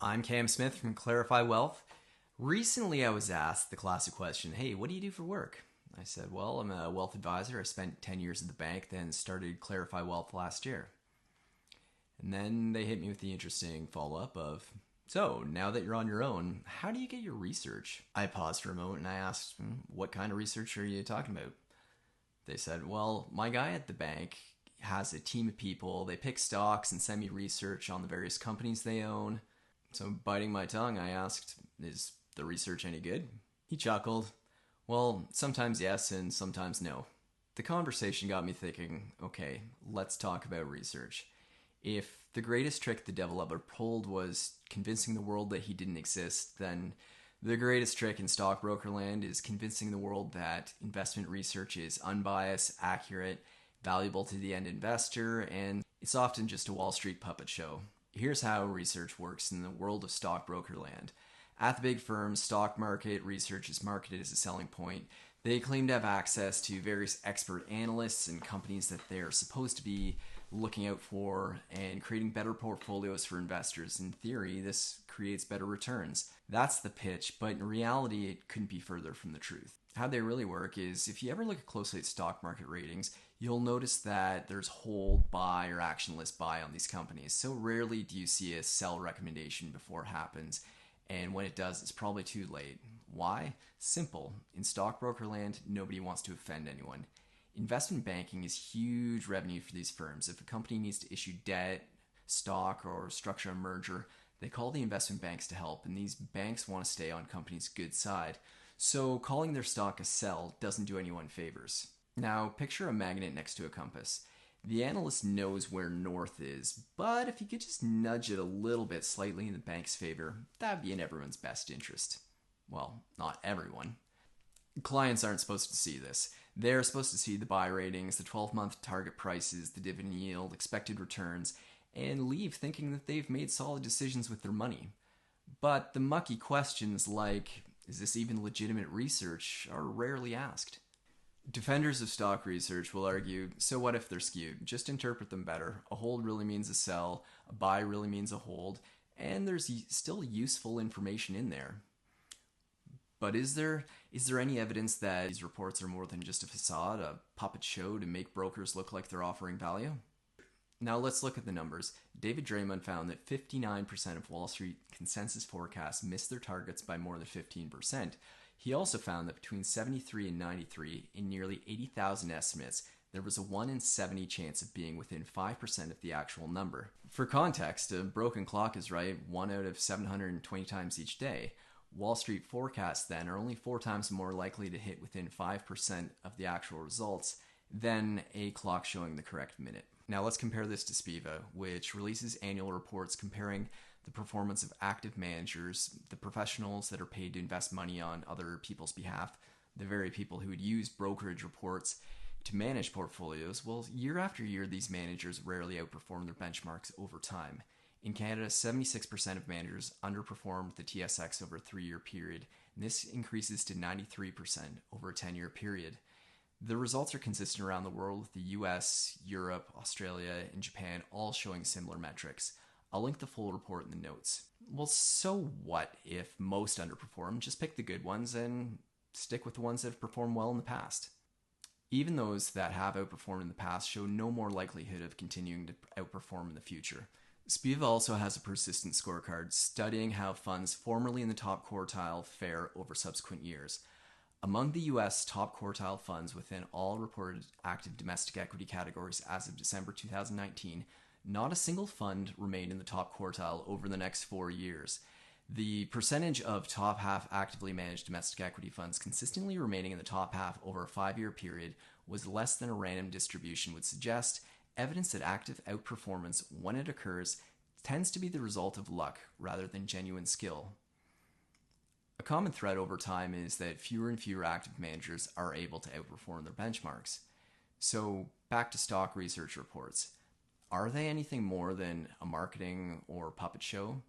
I'm Cam Smith from Clarify Wealth. Recently, I was asked the classic question, hey, what do you do for work? I said, well, I'm a wealth advisor. I spent 10 years at the bank, then started Clarify Wealth last year. And then they hit me with the interesting follow up of, so now that you're on your own, how do you get your research? I paused for a moment and I asked, what kind of research are you talking about? They said, well, my guy at the bank has a team of people. They pick stocks and send me research on the various companies they own. So, biting my tongue, I asked, is the research any good? He chuckled. Well, sometimes yes and sometimes no. The conversation got me thinking, okay, let's talk about research. If the greatest trick the devil ever pulled was convincing the world that he didn't exist, then the greatest trick in stockbroker land is convincing the world that investment research is unbiased, accurate, valuable to the end investor, and it's often just a Wall Street puppet show. Here's how research works in the world of stockbroker land. At the big firms, stock market research is marketed as a selling point. They claim to have access to various expert analysts and companies that they're supposed to be looking out for and creating better portfolios for investors. In theory, this creates better returns. That's the pitch, but in reality, it couldn't be further from the truth. How they really work is if you ever look closely at stock market ratings, you'll notice that there's hold, buy, or actionless buy on these companies. So rarely do you see a sell recommendation before it happens. And when it does, it's probably too late. Why? Simple. In stockbroker land, nobody wants to offend anyone. Investment banking is huge revenue for these firms. If a company needs to issue debt, stock, or structure a merger, they call the investment banks to help, and these banks want to stay on companies' good side. So calling their stock a sell doesn't do anyone favors. Now, picture a magnet next to a compass. The analyst knows where north is, but if you could just nudge it a little bit slightly in the bank's favor, that'd be in everyone's best interest. Well, not everyone. Clients aren't supposed to see this. They're supposed to see the buy ratings, the 12-month target prices, the dividend yield, expected returns, and leave thinking that they've made solid decisions with their money. But the mucky questions like, is this even legitimate research, are rarely asked. Defenders of stock research will argue, so what if they're skewed? Just interpret them better. A hold really means a sell, a buy really means a hold, and there's still useful information in there. But is there any evidence that these reports are more than just a facade, a puppet show to make brokers look like they're offering value? Now let's look at the numbers. David Draymond found that 59% of Wall Street consensus forecasts missed their targets by more than 15%. He also found that between 73 and 93, in nearly 80,000 estimates, there was a 1 in 70 chance of being within 5% of the actual number. For context, a broken clock is right 1 out of 720 times each day. Wall Street forecasts then are only 4 times more likely to hit within 5% of the actual results than a clock showing the correct minute. Now let's compare this to Spiva, which releases annual reports comparing the performance of active managers, the professionals that are paid to invest money on other people's behalf, the very people who would use brokerage reports to manage portfolios. Well, year after year, these managers rarely outperform their benchmarks over time. In Canada, 76% of managers underperformed the TSX over a 3-year period, and this increases to 93% over a 10-year period. The results are consistent around the world, with the US, Europe, Australia, and Japan all showing similar metrics. I'll link the full report in the notes. Well, so what if most underperform? Just pick the good ones and stick with the ones that have performed well in the past. Even those that have outperformed in the past show no more likelihood of continuing to outperform in the future. Spiva also has a persistent scorecard studying how funds formerly in the top quartile fare over subsequent years. Among the US top quartile funds within all reported active domestic equity categories as of December 2019, not a single fund remained in the top quartile over the next 4 years. The percentage of top half actively managed domestic equity funds consistently remaining in the top half over a 5-year period was less than a random distribution would suggest, evidence that active outperformance, when it occurs, tends to be the result of luck rather than genuine skill. A common thread over time is that fewer and fewer active managers are able to outperform their benchmarks. So, back to stock research reports. Are they anything more than a marketing or puppet show?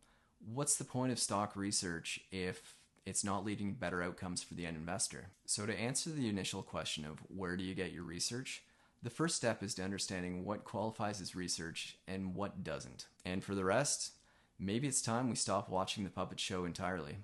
What's the point of stock research if it's not leading to better outcomes for the end investor? So to answer the initial question of where do you get your research, the first step is to understanding what qualifies as research and what doesn't. And for the rest, Maybe it's time we stop watching the puppet show entirely.